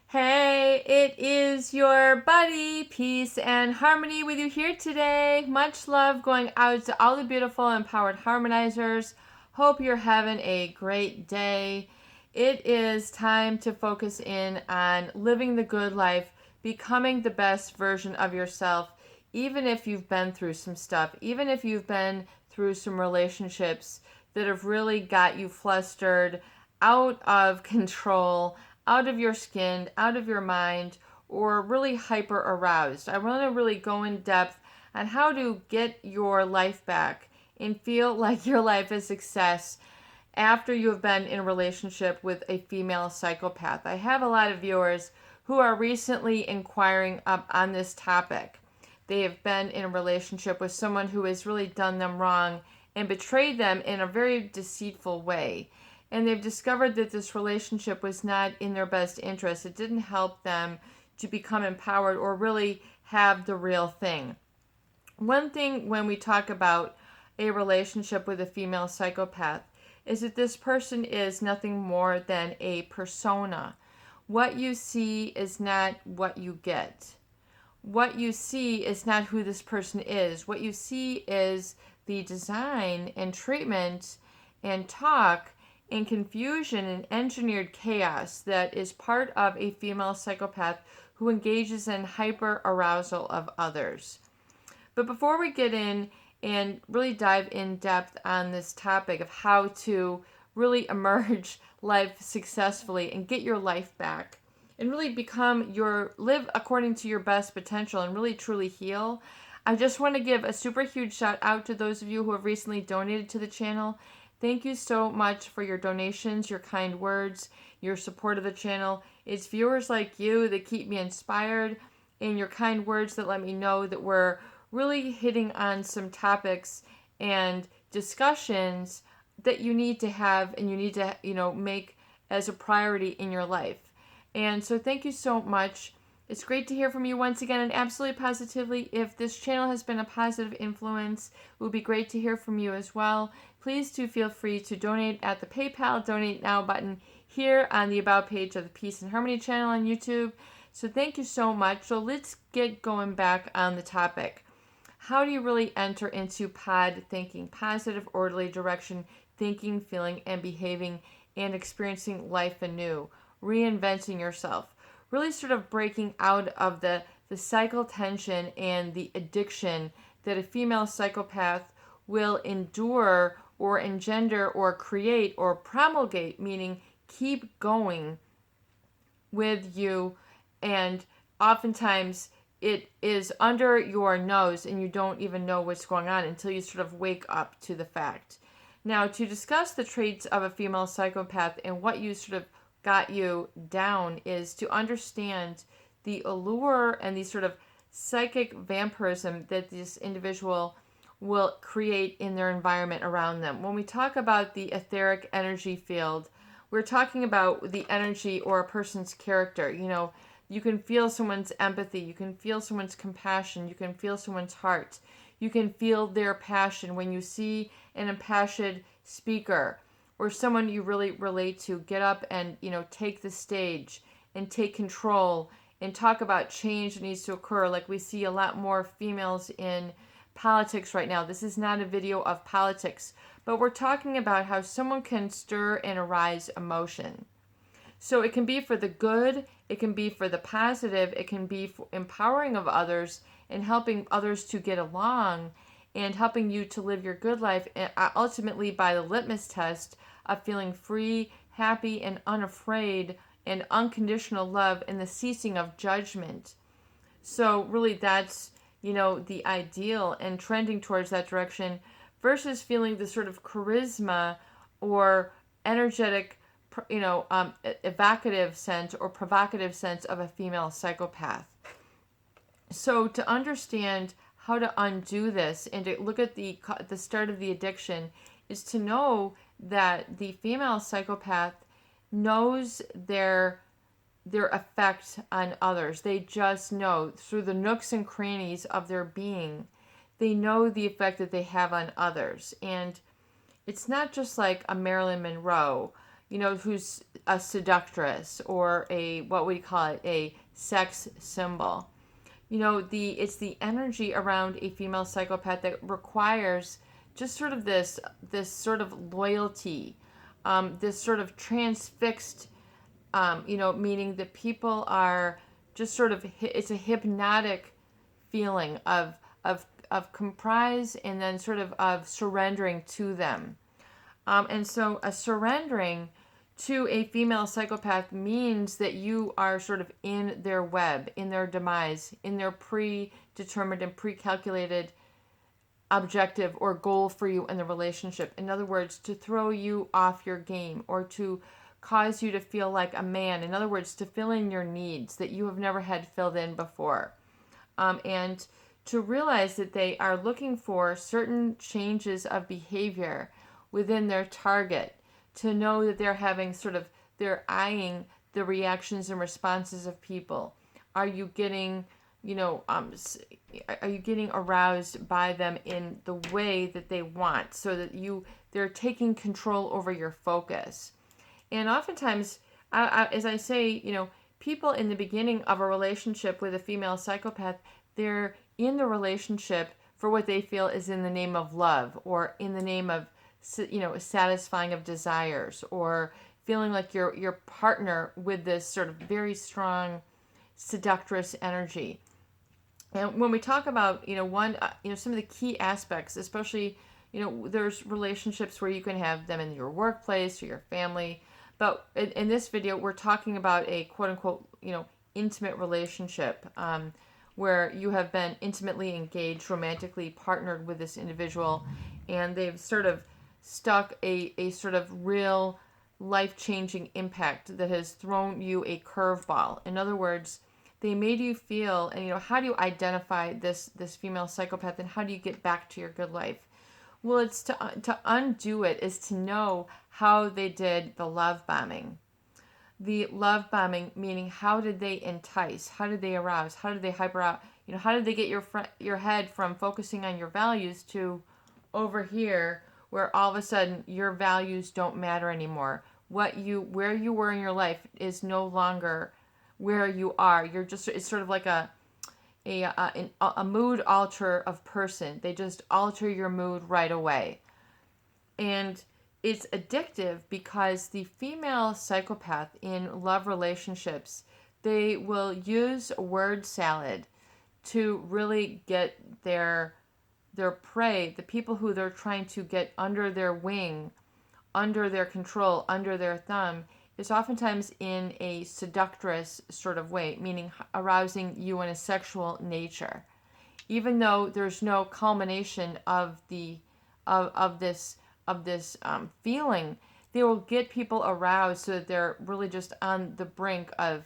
Hey, it is your buddy, Peace and Harmony with you here today. Much love going out to all the beautiful empowered harmonizers. Hope you're having a great day. It is time to focus in on living the good life, becoming the best version of yourself, even if you've been through some stuff, even if you've been through some relationships that have really got you flustered, out of control, out of your skin, out of your mind, or really hyper aroused. I want to really go in depth on how to get your life back and feel like your life is success after you have been in a relationship with a female psychopath. I have a lot of viewers who are recently inquiring up on this topic. They have been in a relationship with someone who has really done them wrong and betrayed them in a very deceitful way. And they've discovered that this relationship was not in their best interest. It didn't help them to become empowered or really have the real thing. One thing when we talk about a relationship with a female psychopath is that this person is nothing more than a persona. What you see is not what you get. What you see is not who this person is. What you see is the design and treatment and talk and confusion and engineered chaos that is part of a female psychopath who engages in hyper arousal of others. But before we get in and really dive in depth on this topic of how to really emerge life successfully and get your life back and really live according to your best potential and really truly heal, I just want to give a super huge shout out to those of you who have recently donated to the channel. Thank you so much for your donations, your kind words, your support of the channel. It's viewers like you that keep me inspired, and your kind words that let me know that we're really hitting on some topics and discussions that you need to have and you need to, make as a priority in your life. And so thank you so much. It's great to hear from you once again, and absolutely positively, if this channel has been a positive influence, it would be great to hear from you as well. Please do feel free to donate at the PayPal Donate Now button here on the About page of the Peace and Harmony channel on YouTube. So thank you so much. So let's get going back on the topic. How do you really enter into pod thinking, positive, orderly direction, thinking, feeling, and behaving, and experiencing life anew, reinventing yourself? Really sort of breaking out of the cycle tension and the addiction that a female psychopath will endure or engender or create or promulgate, meaning keep going with you, and oftentimes it is under your nose and you don't even know what's going on until you sort of wake up to the fact. Now, to discuss the traits of a female psychopath and what you sort of got you down is to understand the allure and the sort of psychic vampirism that this individual will create in their environment around them. When we talk about the etheric energy field, we're talking about the energy or a person's character. You can feel someone's empathy, you can feel someone's compassion, you can feel someone's heart, you can feel their passion when you see an impassioned speaker or someone you really relate to get up and, take the stage and take control and talk about change that needs to occur. Like we see a lot more females in politics right now. This is not a video of politics, but we're talking about how someone can stir and arise emotion. So it can be for the good, it can be for the positive, it can be for empowering of others and helping others to get along and helping you to live your good life, and ultimately by the litmus test of feeling free, happy, and unafraid, and unconditional love and the ceasing of judgment. So really that's, the ideal and trending towards that direction versus feeling the sort of charisma or energetic, evocative sense or provocative sense of a female psychopath. So to understand how to undo this and to look at the start of the addiction is to know that the female psychopath knows their effect on others. They just know through the nooks and crannies of their being. They know the effect that they have on others. And it's not just like a Marilyn Monroe, who's a seductress or a, what would you call it, a sex symbol. It's the energy around a female psychopath that requires just sort of this sort of loyalty, this sort of transfixed, meaning that people are just sort of, it's a hypnotic feeling of comprise and then sort of surrendering to them. And so a surrendering to a female psychopath means that you are sort of in their web, in their demise, in their predetermined and pre-calculated objective or goal for you in the relationship. In other words, to throw you off your game or to cause you to feel like a man. In other words, to fill in your needs that you have never had filled in before. And to realize that they are looking for certain changes of behavior within their target, to know that they're having sort of, they're eyeing the reactions and responses of people. Are you getting, are you getting aroused by them in the way that they want, so that they're taking control over your focus. And oftentimes, as I say, people in the beginning of a relationship with a female psychopath, they're in the relationship for what they feel is in the name of love, or in the name of, satisfying of desires, or feeling like your partner with this sort of very strong seductress energy. And when we talk about, some of the key aspects, especially, there's relationships where you can have them in your workplace or your family. But in this video, we're talking about a quote unquote, intimate relationship, where you have been intimately engaged, romantically partnered with this individual, and they've sort of stuck a sort of real life-changing impact that has thrown you a curveball. In other words, they made you feel, and how do you identify this female psychopath, and how do you get back to your good life? Well, it's to undo it is to know how they did the love bombing. The love bombing, meaning how did they entice? How did they arouse? How did they hyper out? How did they get your head from focusing on your values to over here, where all of a sudden your values don't matter anymore? Where you were in your life is no longer where you are. You're just, it's sort of like a mood alter of person. They just alter your mood right away. And it's addictive because the female psychopath in love relationships, they will use word salad to really get their prey, the people who they're trying to get under their wing, under their control, under their thumb, is oftentimes in a seductress sort of way, meaning arousing you in a sexual nature. Even though there's no culmination of this feeling, they will get people aroused so that they're really just on the brink of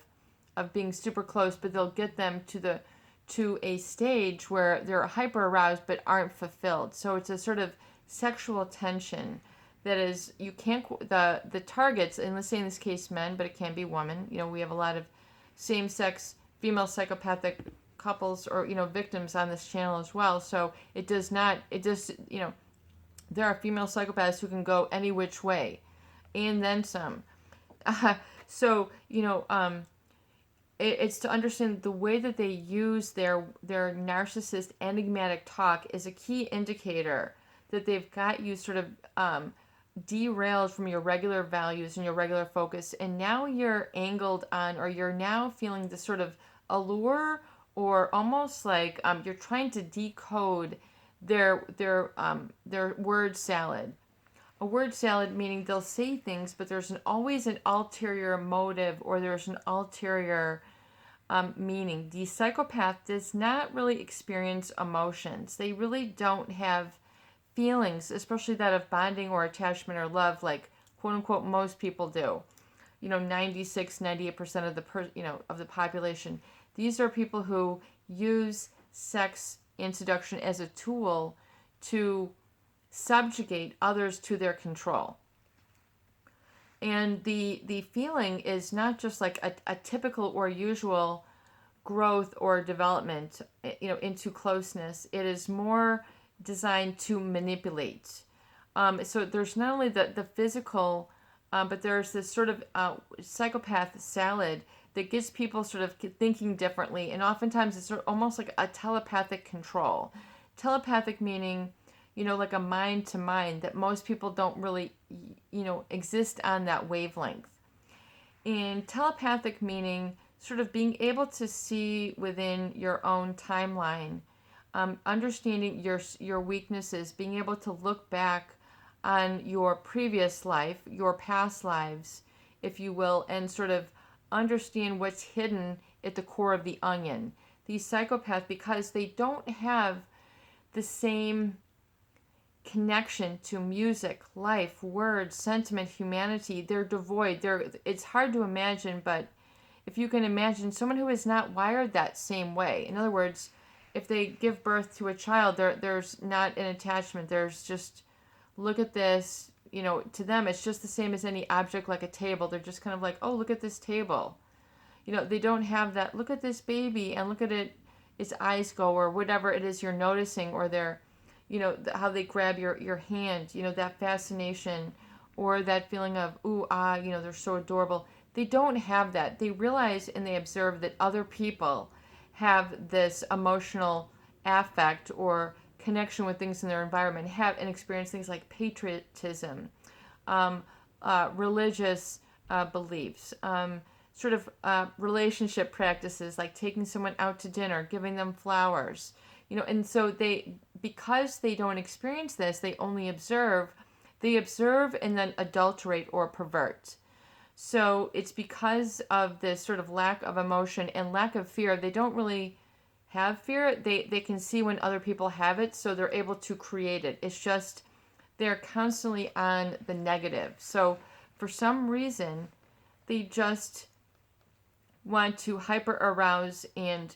being super close, but they'll get them to a stage where they're hyper aroused but aren't fulfilled. So it's a sort of sexual tension that is, you can't, the targets, and let's say in this case men, but it can be women. We have a lot of same-sex female psychopathic couples or victims on this channel as well. So there are female psychopaths who can go any which way, and then some. It's to understand the way that they use their narcissist enigmatic talk is a key indicator that they've got you sort of derailed from your regular values and your regular focus, and now you're angled on, or you're now feeling this sort of allure, or almost like you're trying to decode their word salad. A word salad meaning they'll say things, but there's always an ulterior motive, or there's an ulterior meaning. The psychopath does not really experience emotions. They really don't have feelings, especially that of bonding or attachment or love, like quote unquote most people do. 98% of the population. These are people who use sex and seduction as a tool to subjugate others to their control. And the feeling is not just like a typical or usual growth or development, into closeness. It is more designed to manipulate. So there's not only the physical But there's this sort of psychopath salad that gets people sort of thinking differently, and oftentimes it's sort of almost like a telepathic control. Telepathic meaning, like a mind to mind, that most people don't really, exist on that wavelength. And telepathic meaning sort of being able to see within your own timeline, understanding your weaknesses, being able to look back on your previous life, your past lives, if you will, and sort of understand what's hidden at the core of the onion. These psychopaths, because they don't have the same connection to music, life, words, sentiment, humanity, they're devoid. It's hard to imagine, but if you can imagine someone who is not wired that same way. In other words, if they give birth to a child, there's not an attachment. There's just, look at this, to them, it's just the same as any object like a table. They're just kind of like, oh, look at this table. They don't have that, look at this baby and look at it, its eyes go, or whatever it is you're noticing, or they're, how they grab your hand, that fascination, or that feeling of, ooh, ah, they're so adorable. They don't have that. They realize and they observe that other people have this emotional affect or connection with things in their environment, have and experience things like patriotism, religious beliefs, sort of relationship practices like taking someone out to dinner, giving them flowers, and so because they don't experience this, they only observe. They observe and then adulterate or pervert. So it's because of this sort of lack of emotion and lack of fear. They don't really have fear. They can see when other people have it, so they're able to create it. It's just they're constantly on the negative. So for some reason, they just want to hyper arouse and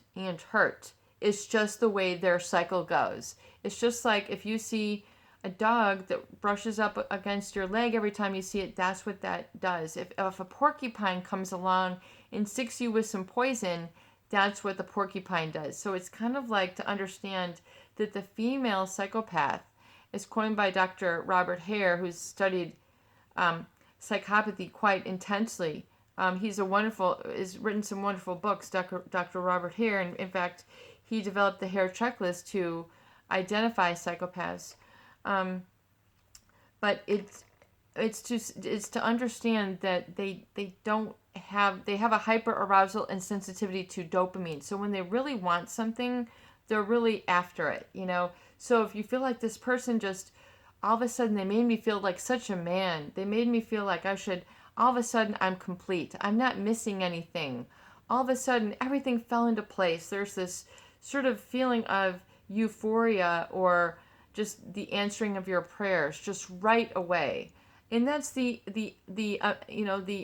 hurt. It's just the way their cycle goes. It's just like if you see a dog that brushes up against your leg every time you see it, that's what that does. If a porcupine comes along and sticks you with some poison, that's what the porcupine does. So it's kind of like to understand that the female psychopath is coined by Dr. Robert Hare, who's studied psychopathy quite intensely. He's has written some wonderful books, Dr. Robert Hare, and in fact, he developed the Hare checklist to identify psychopaths. But it's to understand that they have a hyper arousal and sensitivity to dopamine. So when they really want something, they're really after it, So if you feel like this person just all of a sudden they made me feel like such a man, they made me feel like all of a sudden I'm complete. I'm not missing anything. All of a sudden everything fell into place. There's this sort of feeling of euphoria or just the answering of your prayers just right away. And that's the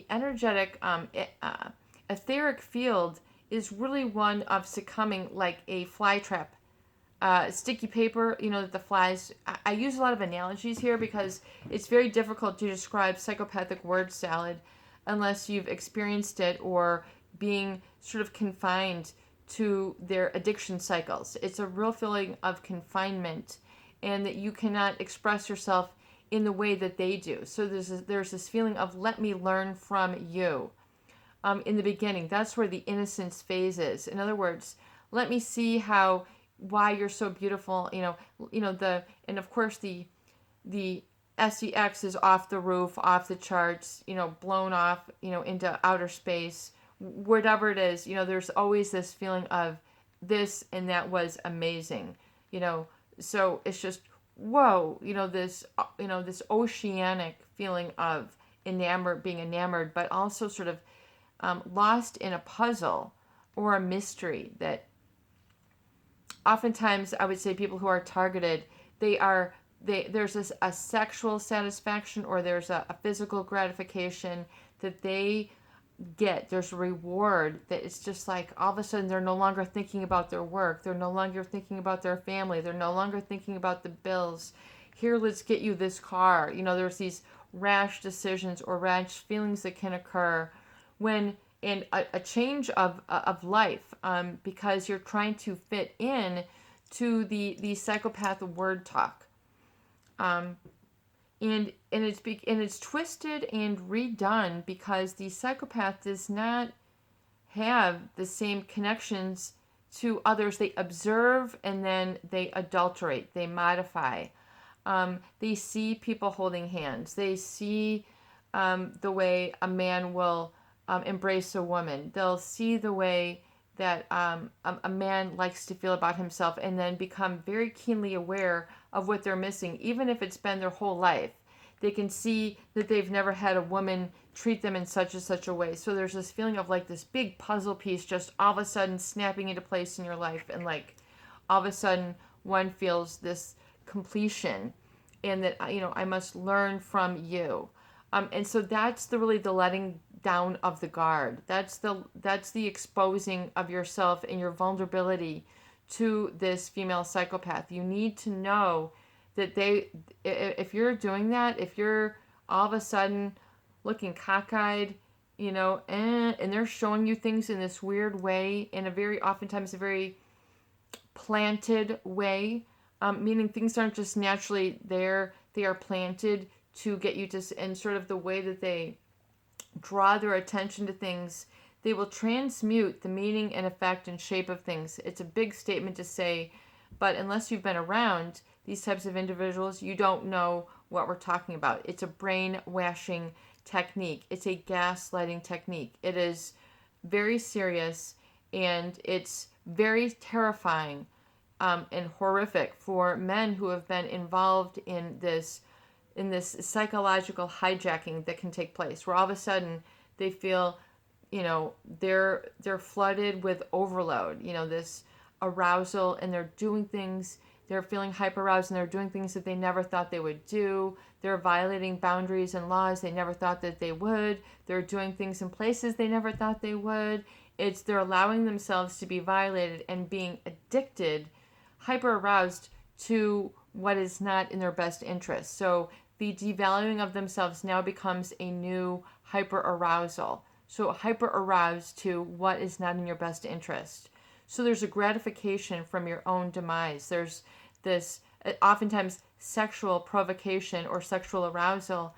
energetic etheric field is really one of succumbing like a fly trap. Sticky paper, the flies. I use a lot of analogies here because it's very difficult to describe psychopathic word salad unless you've experienced it or being sort of confined to their addiction cycles. It's a real feeling of confinement and that you cannot express yourself in the way that they do. So there's this feeling of let me learn from you. In the beginning, that's where the innocence phase is. In other words, let me see why you're so beautiful. And of course the SEX is off the roof, off the charts. Blown off. Into outer space. Whatever it is, there's always this feeling of this and that was amazing. So it's just, whoa, this oceanic feeling of being enamored, but also sort of lost in a puzzle or a mystery that oftentimes I would say people who are targeted, there's a sexual satisfaction or there's a physical gratification that they get. There's a reward that it's just like all of a sudden they're no longer thinking about their work. They're no longer thinking about their family. They're no longer thinking about the bills. Here, let's get you this car. There's these rash decisions or rash feelings that can occur when in a change of life because you're trying to fit in to the psychopath word talk. it's twisted and redone because the psychopath does not have the same connections to others. They observe and then they adulterate, they modify. They see people holding hands. They see the way a man will embrace a woman. They'll see the way that a man likes to feel about himself, and then become very keenly aware of what they're missing, even if it's been their whole life. They can see that they've never had a woman treat them in such and such a way. So there's this feeling of like this big puzzle piece just all of a sudden snapping into place in your life, and like all of a sudden one feels this completion, and that I must learn from you. And so that's really the letting down of the guard. That's the exposing of yourself and your vulnerability to this female psychopath. You need to know that if you're doing that, if you're all of a sudden looking cockeyed, and they're showing you things in this weird way, in oftentimes a very planted way, meaning things aren't just naturally there, they are planted to get you to, and sort of the way that they draw their attention to things, they will transmute the meaning and effect and shape of things. It's a big statement to say, but unless you've been around these types of individuals, you don't know what we're talking about. It's a brainwashing technique. It's a gaslighting technique. It is very serious, and it's very terrifying and horrific for men who have been involved in this psychological hijacking that can take place, where all of a sudden they feel, they're flooded with overload, this arousal, and they're doing things, they're feeling hyper aroused, and they're doing things that they never thought they would do. They're violating boundaries and laws they never thought that they would. They're doing things in places they never thought they would. They're allowing themselves to be violated and being addicted, hyper aroused to what is not in their best interest. So the devaluing of themselves now becomes a new hyper arousal. So hyper aroused to what is not in your best interest. So there's a gratification from your own demise. There's this oftentimes sexual provocation or sexual arousal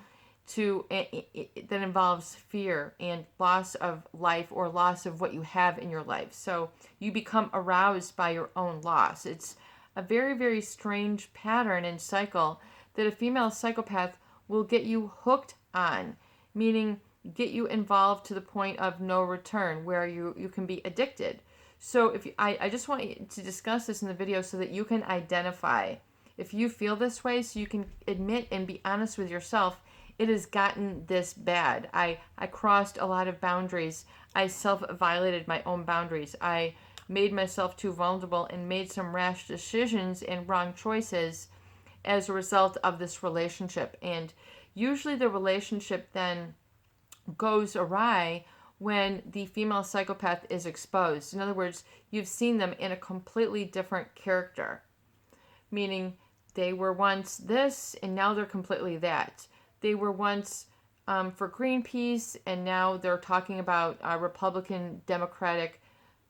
that involves fear and loss of life or loss of what you have in your life. So you become aroused by your own loss. It's a very, very strange pattern and cycle that a female psychopath will get you hooked on, meaning get you involved to the point of no return, where you can be addicted. So I just want to discuss this in the video so that you can identify if you feel this way, so you can admit and be honest with yourself. It has gotten this bad. I crossed a lot of boundaries. I self-violated my own boundaries. I made myself too vulnerable and made some rash decisions and wrong choices as a result of this relationship. And usually the relationship then goes awry when the female psychopath is exposed. In other words, you've seen them in a completely different character, meaning they were once this and now they're completely that. They were once for Greenpeace and now they're talking about Republican Democratic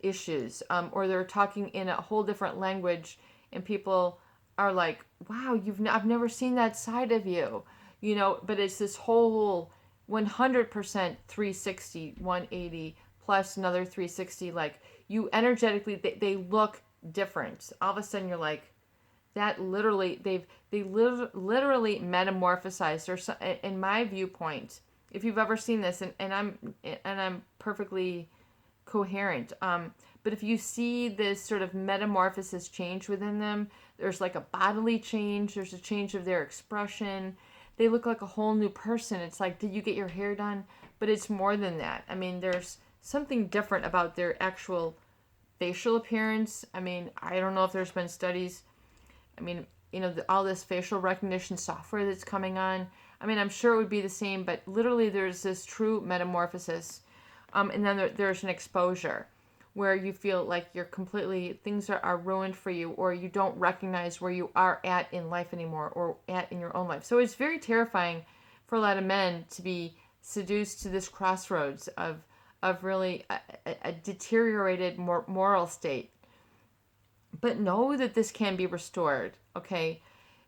issues, or they're talking in a whole different language, and people are like, wow, I've never seen that side of you, but it's this whole 100% 360, 180 plus another 360, like you energetically, they look different. All of a sudden you're like, that literally, they literally metamorphosized, or in my viewpoint, if you've ever seen this, and I'm perfectly coherent, but if you see this sort of metamorphosis change within them, there's like a bodily change, there's a change of their expression, they look like a whole new person. It's like, did you get your hair done? But it's more than that. I mean, there's something different about their actual facial appearance. I mean, I don't know if there's been studies. I mean, all this facial recognition software that's coming on. I mean, I'm sure it would be the same, but literally there's this true metamorphosis. And then there's an exposure where you feel like things are ruined for you, or you don't recognize where you are at in life anymore, or at in your own life. So it's very terrifying for a lot of men to be seduced to this crossroads of really a deteriorated moral state. But know that this can be restored, okay?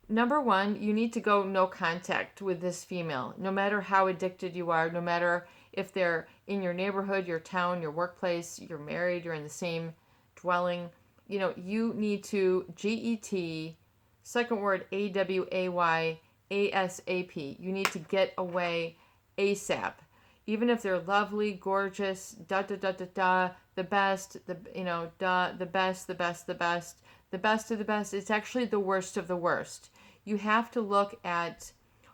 number one, you need to go no contact with this female, no matter how addicted you are, no matter if they're in your neighborhood, your town, your workplace, you're married, you're in the same dwelling. You need to GET, second word AWAY, ASAP. You need to get away ASAP. Even if they're lovely, gorgeous, the best, the best, the best, the best, the best of the best, it's actually the worst of the worst. You have to look at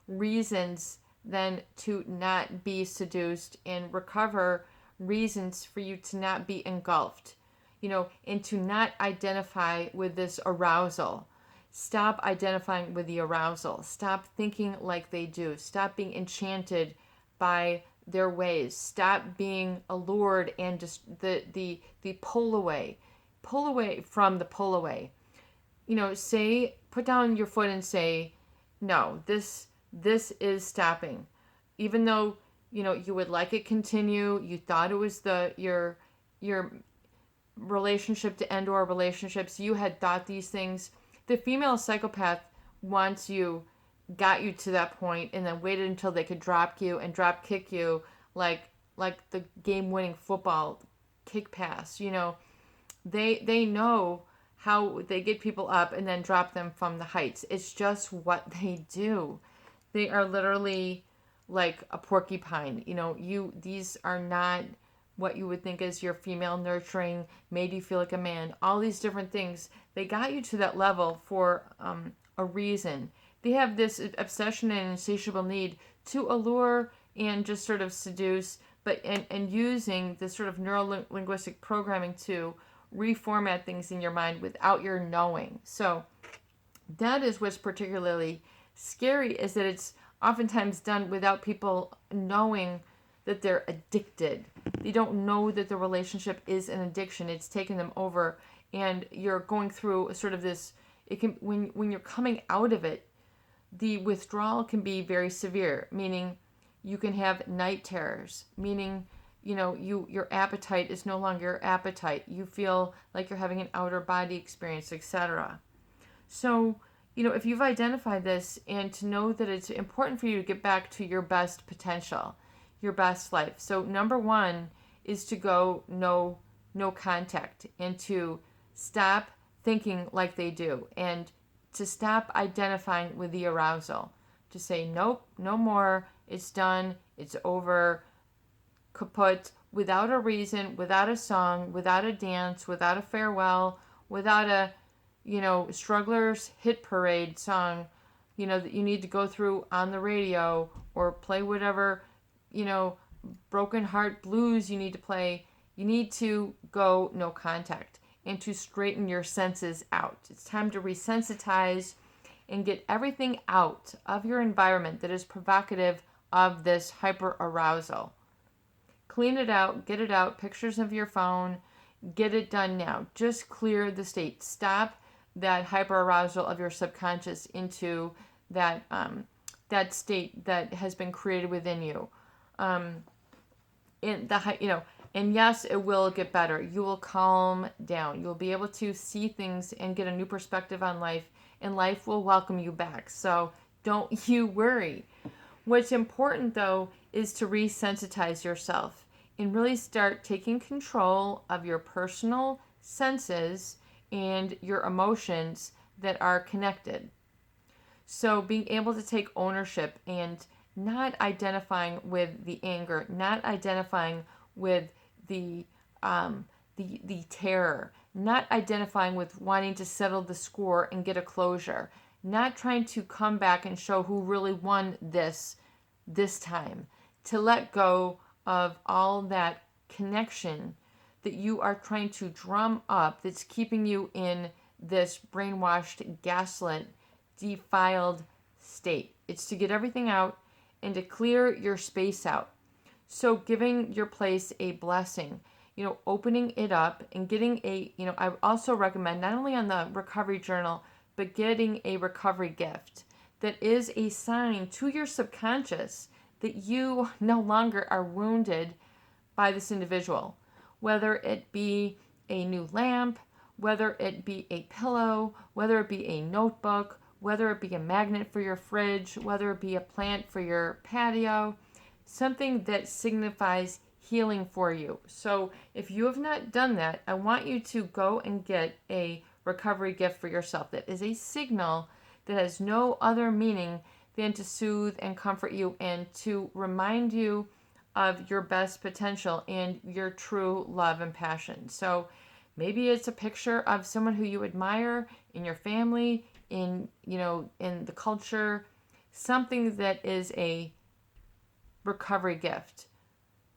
reasons then to not be seduced and recover reasons for you to not be engulfed, and to not identify with this arousal. Stop identifying with the arousal. Stop thinking like they do. Stop being enchanted by their ways. Stop being allured and just the pull away. Pull away from the pull away. Say, put down your foot and say, no, this is stopping. Even though, you would like it continue, you thought it was your relationship to end or relationships, you had thought these things. The female psychopath got you to that point and then waited until they could drop you and drop kick you like the game winning football kick pass. They know how they get people up and then drop them from the heights. It's just what they do. They are literally like a porcupine. These are not what you would think is your female nurturing, made you feel like a man. All these different things, they got you to that level for a reason. They have this obsession and insatiable need to allure and just sort of seduce, but and using this sort of neuro-linguistic programming to reformat things in your mind without your knowing. So that is what's particularly scary, is that it's oftentimes done without people knowing that they're addicted. They don't know that the relationship is an addiction. It's taken them over, and you're going through sort of this. It can when you're coming out of it, the withdrawal can be very severe, meaning you can have night terrors, meaning your appetite is no longer your appetite. You feel like you're having an outer body experience, etc. So, if you've identified this, and to know that it's important for you to get back to your best potential, your best life. So number one is to go no contact, and to stop thinking like they do, and to stop identifying with the arousal. To say, nope, no more, it's done, it's over, kaput, without a reason, without a song, without a dance, without a farewell, without a, strugglers hit parade song, that you need to go through on the radio, or play whatever, broken heart blues you need to play. You need to go no contact and to straighten your senses out. It's time to resensitize and get everything out of your environment that is provocative of this hyper arousal. Clean it out, get it out, pictures of your phone, get it done now. Just clear the state. Stop that hyper arousal of your subconscious into that state that has been created within you. And yes, it will get better. You will calm down. You'll be able to see things and get a new perspective on life, and life will welcome you back. So don't you worry. What's important, though, is to resensitize yourself and really start taking control of your personal senses and your emotions that are connected. So being able to take ownership and not identifying with the anger, not identifying with the terror, not identifying with wanting to settle the score and get a closure, not trying to come back and show who really won this time, to let go of all that connection that you are trying to drum up that's keeping you in this brainwashed, gaslit, defiled state. It's to get everything out and to clear your space out. So giving your place a blessing, opening it up and getting I also recommend, not only on the recovery journal, but getting a recovery gift that is a sign to your subconscious that you no longer are wounded by this individual. Whether it be a new lamp, whether it be a pillow, whether it be a notebook, whether it be a magnet for your fridge, whether it be a plant for your patio, something that signifies healing for you. So if you have not done that, I want you to go and get a recovery gift for yourself that is a signal that has no other meaning than to soothe and comfort you and to remind you of your best potential and your true love and passion. So maybe it's a picture of someone who you admire in your family, in the culture, something that is a recovery gift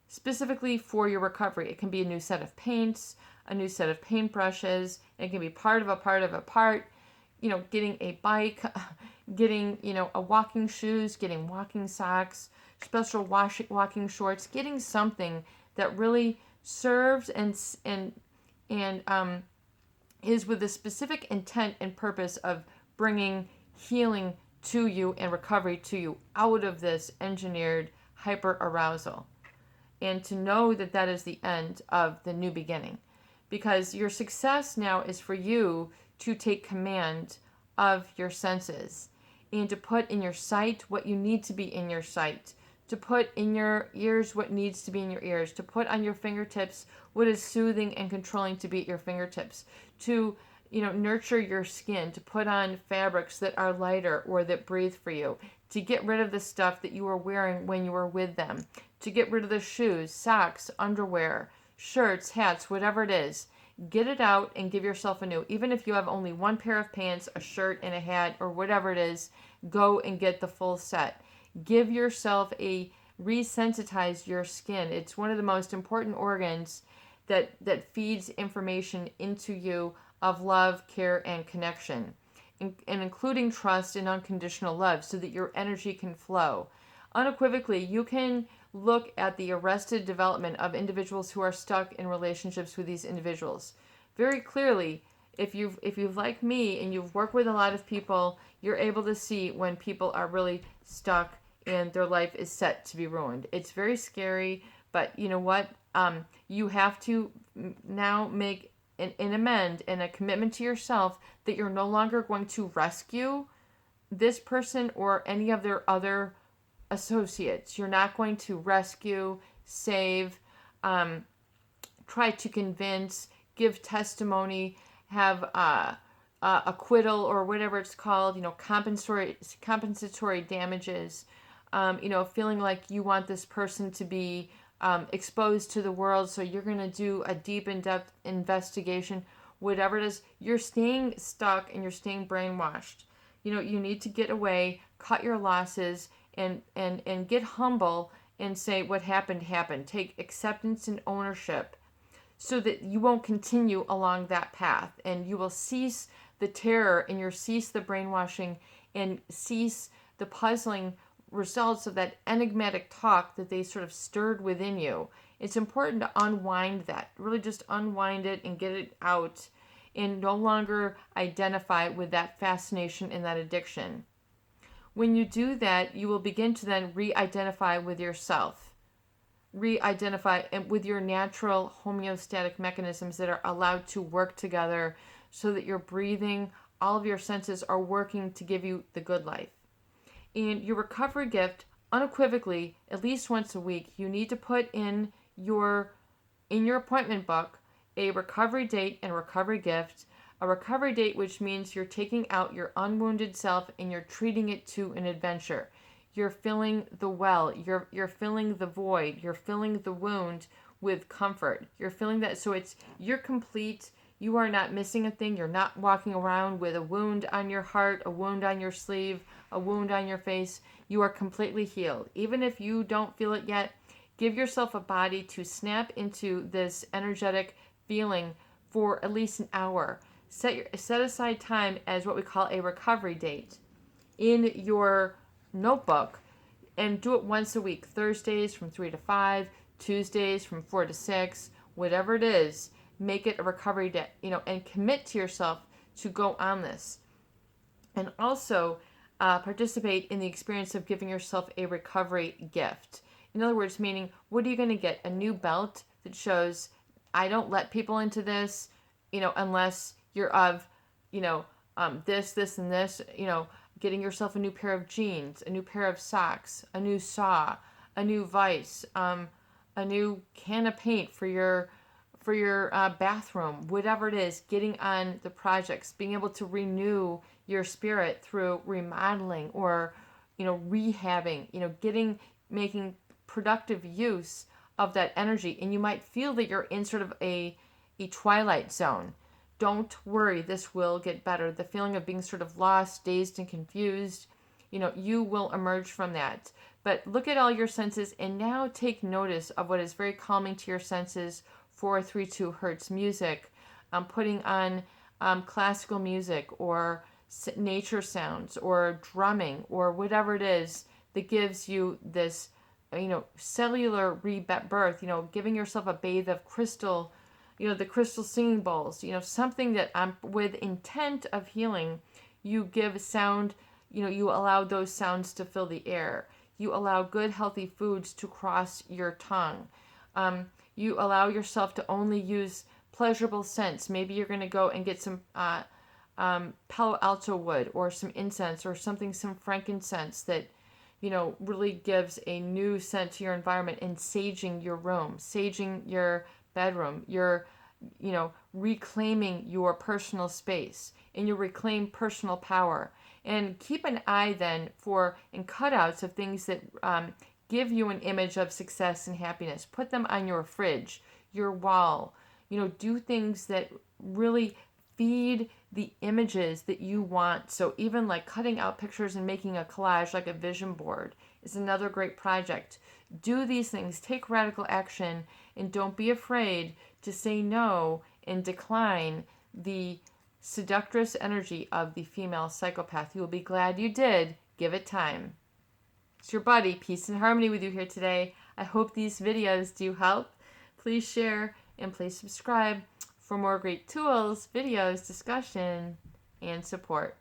specifically for your recovery. It can be a new set of paints, a new set of paintbrushes. It can be part of a part, getting a bike, getting, a walking shoes, getting walking socks, special walking shorts, getting something that really serves and is with a specific intent and purpose of bringing healing to you and recovery to you out of this engineered hyper arousal. And to know that that is the end of the new beginning. Because your success now is for you to take command of your senses and to put in your sight what you need to be in your sight, to put in your ears what needs to be in your ears, to put on your fingertips what is soothing and controlling to be at your fingertips, to nurture your skin, to put on fabrics that are lighter or that breathe for you, to get rid of the stuff that you were wearing when you were with them, to get rid of the shoes, socks, underwear, shirts, hats, whatever it is. Get it out and give yourself a new. Even if you have only one pair of pants, a shirt, and a hat, or whatever it is, go and get the full set. Give yourself resensitize your skin. It's one of the most important organs that feeds information into you of love, care, and connection, and including trust and unconditional love so that your energy can flow. Unequivocally, you can look at the arrested development of individuals who are stuck in relationships with these individuals. Very clearly, if you've like me and you've worked with a lot of people, you're able to see when people are really stuck and their life is set to be ruined. It's very scary, but you know what? You have to now make an amend and a commitment to yourself that you're no longer going to rescue this person or any of their other associates. You're not going to rescue, save, try to convince, give testimony, have acquittal or whatever it's called, compensatory damages, feeling like you want this person to be exposed to the world, so you're going to do a deep, in-depth investigation, whatever it is. You're staying stuck and you're staying brainwashed. You need to get away, cut your losses, and get humble and say what happened happened. Take acceptance and ownership so that you won't continue along that path, and you will cease the terror and you'll cease the brainwashing and cease the puzzling results of that enigmatic talk that they sort of stirred within you. It's important to unwind that, really just unwind it and get it out and no longer identify with that fascination and that addiction. When you do that, you will begin to then re-identify with yourself, re-identify with your natural homeostatic mechanisms that are allowed to work together so that your breathing, all of your senses are working to give you the good life. And your recovery gift, unequivocally, at least once a week, you need to put in your appointment book a recovery date and recovery gift. A recovery date, which means you're taking out your unwounded self and you're treating it to an adventure. You're filling the well. You're filling the void. You're filling the wound with comfort. You're filling that so you're complete. You are not missing a thing. You're not walking around with a wound on your heart, a wound on your sleeve, a wound on your face. You are completely healed. Even if you don't feel it yet, give yourself a body to snap into this energetic feeling for at least an hour. Set aside time as what we call a recovery date in your notebook and do it once a week. Thursdays from 3 to 5, Tuesdays from 4 to 6, whatever it is. Make it a recovery day, and commit to yourself to go on this. And also participate in the experience of giving yourself a recovery gift. In other words, meaning, what are you going to get? A new belt that shows, I don't let people into this, unless you're of, this, and this, getting yourself a new pair of jeans, a new pair of socks, a new saw, a new vise, a new can of paint for your bathroom, whatever it is, getting on the projects, being able to renew your spirit through remodeling or, rehabbing, making productive use of that energy. And you might feel that you're in sort of a twilight zone. Don't worry, this will get better. The feeling of being sort of lost, dazed, and confused, you will emerge from that. But look at all your senses and now take notice of what is very calming to your senses. 432 hertz music, putting on classical music or nature sounds or drumming or whatever it is that gives you this, cellular rebirth, giving yourself a bathe of crystal, the crystal singing bowls, something that with intent of healing, you give sound, you allow those sounds to fill the air. You allow good, healthy foods to cross your tongue. You allow yourself to only use pleasurable scents. Maybe you're going to go and get some Palo Alto wood or some incense or something, some frankincense that, really gives a new scent to your environment, and saging your room, saging your bedroom. You're, reclaiming your personal space, and you reclaim personal power. And keep an eye then for cutouts of things that give you an image of success and happiness. Put them on your fridge, your wall. Do things that really feed the images that you want. So even like cutting out pictures and making a collage, like a vision board, is another great project. Do these things, take radical action, and don't be afraid to say no and decline the seductress energy of the female psychopath. You will be glad you did. Give it time. It's your buddy, Peace and Harmony, with you here today. I hope these videos do help. Please share and please subscribe for more great tools, videos, discussion, and support.